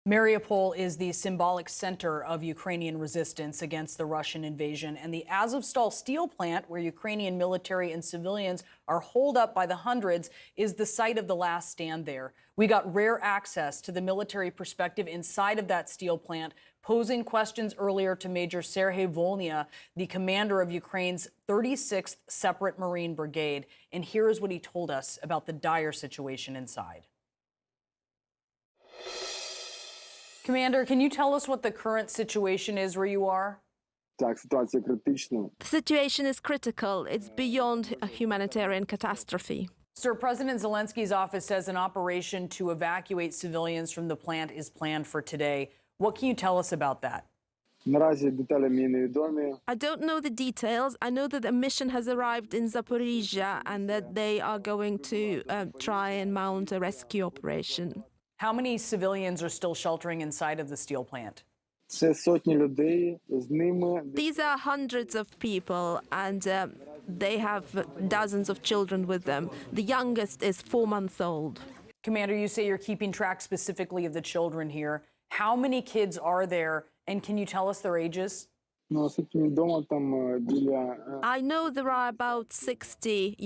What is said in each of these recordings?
Mariupol is the symbolic center of Ukrainian resistance against the Russian invasion, and the Azovstal steel plant, where Ukrainian military and civilians are holed up by the hundreds, is the site of the last stand there. We got rare access to the military perspective inside of that steel plant, posing questions earlier to Major Serhiy Volnya, the commander of Ukraine's 36th Separate Marine Brigade. And here is what he told us about the dire situation inside. Commander, can you tell us what the current situation is where you are? The situation is critical. It's beyond a humanitarian catastrophe. Sir, President Zelensky's office says an operation to evacuate civilians from the plant is planned for today. What can you tell us about that? I don't know the details. I know that a mission has arrived in Zaporizhia and that they are going to try and mount a rescue operation. How many civilians are still sheltering inside of the steel plant? These are hundreds of people, and they have dozens of children with them. The youngest is 4 months old. Commander, you say you're keeping track specifically of the children here. How many kids are there, and can you tell us their ages? I know there are about 60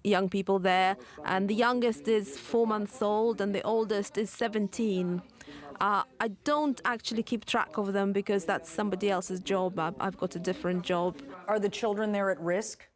young people there, and the youngest is 4 months old and the oldest is 17. I don't actually keep track of them because that's somebody else's job. I've got a different job. Are the children there at risk?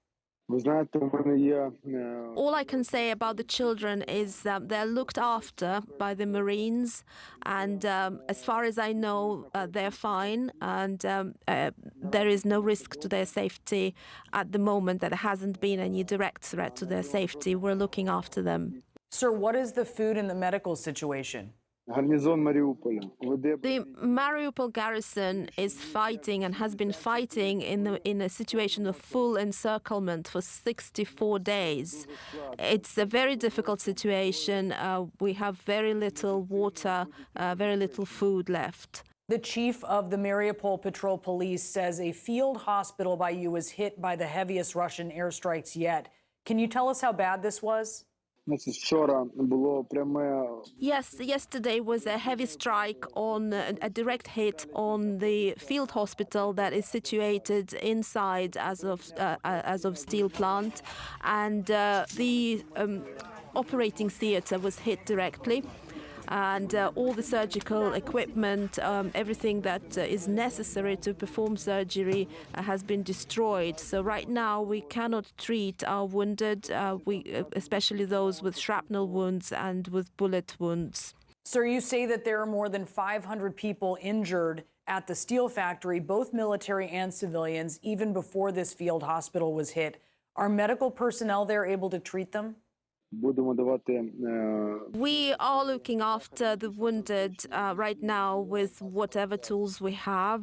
All I can say about the children is that they're looked after by the Marines, and as far as I know, they're fine, and there is no risk to their safety at the moment. There hasn't been any direct threat to their safety. We're looking after them. Sir, what is the food and the medical situation? The Mariupol garrison is fighting and has been fighting in a situation of full encirclement for 64 days. It's a very difficult situation. We have very little water, very little food left. The chief of the Mariupol Patrol Police says a field hospital by you was hit by the heaviest Russian airstrikes yet. Can you tell us how bad this was? Yes, yesterday was a heavy strike on a direct hit on the field hospital that is situated inside Azov steel plant, and the operating theater was hit directly. And all the surgical equipment, everything that is necessary to perform surgery has been destroyed. So right now we cannot treat our wounded, especially those with shrapnel wounds and with bullet wounds. Sir, you say that there are more than 500 people injured at the steel factory, both military and civilians, even before this field hospital was hit. Are medical personnel there able to treat them? We are looking after the wounded right now with whatever tools we have.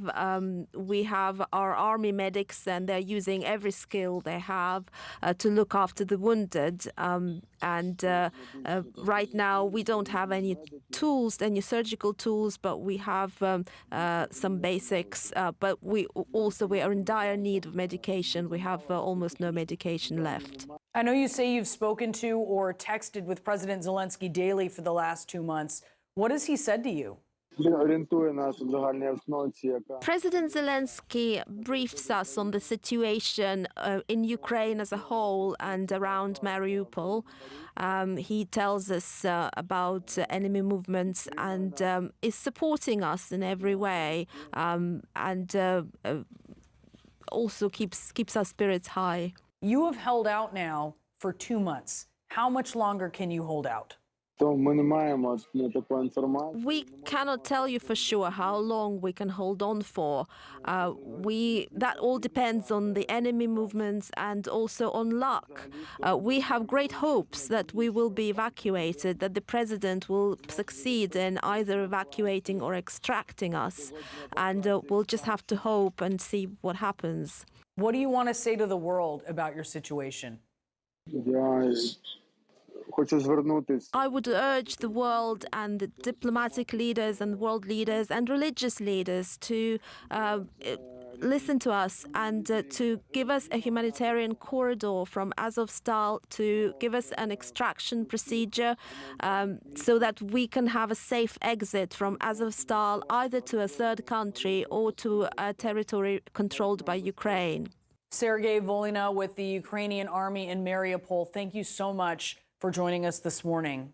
We have our army medics, and they're using every skill they have to look after the wounded. Right now, we don't have any tools, any surgical tools, but we have some basics. But we are in dire need of medication. We have almost no medication left. I know you say you've spoken to or texted with President Zelensky daily for the last 2 months. What has he said to you? President Zelensky briefs us on the situation in Ukraine as a whole and around Mariupol. He tells us about enemy movements and is supporting us in every way, and also keeps our spirits high. You have held out now for 2 months. How much longer can you hold out? We cannot tell you for sure how long we can hold on for. That all depends on the enemy movements and also on luck. We have great hopes that we will be evacuated, that the president will succeed in either evacuating or extracting us. And we'll just have to hope and see what happens. What do you want to say to the world about your situation? I would urge the world and the diplomatic leaders and world leaders and religious leaders to listen to us and to give us a humanitarian corridor from Azovstal, to give us an extraction procedure so that we can have a safe exit from Azovstal, either to a third country or to a territory controlled by Ukraine. Sergei Volina with the Ukrainian army in Mariupol, thank you so much for joining us this morning.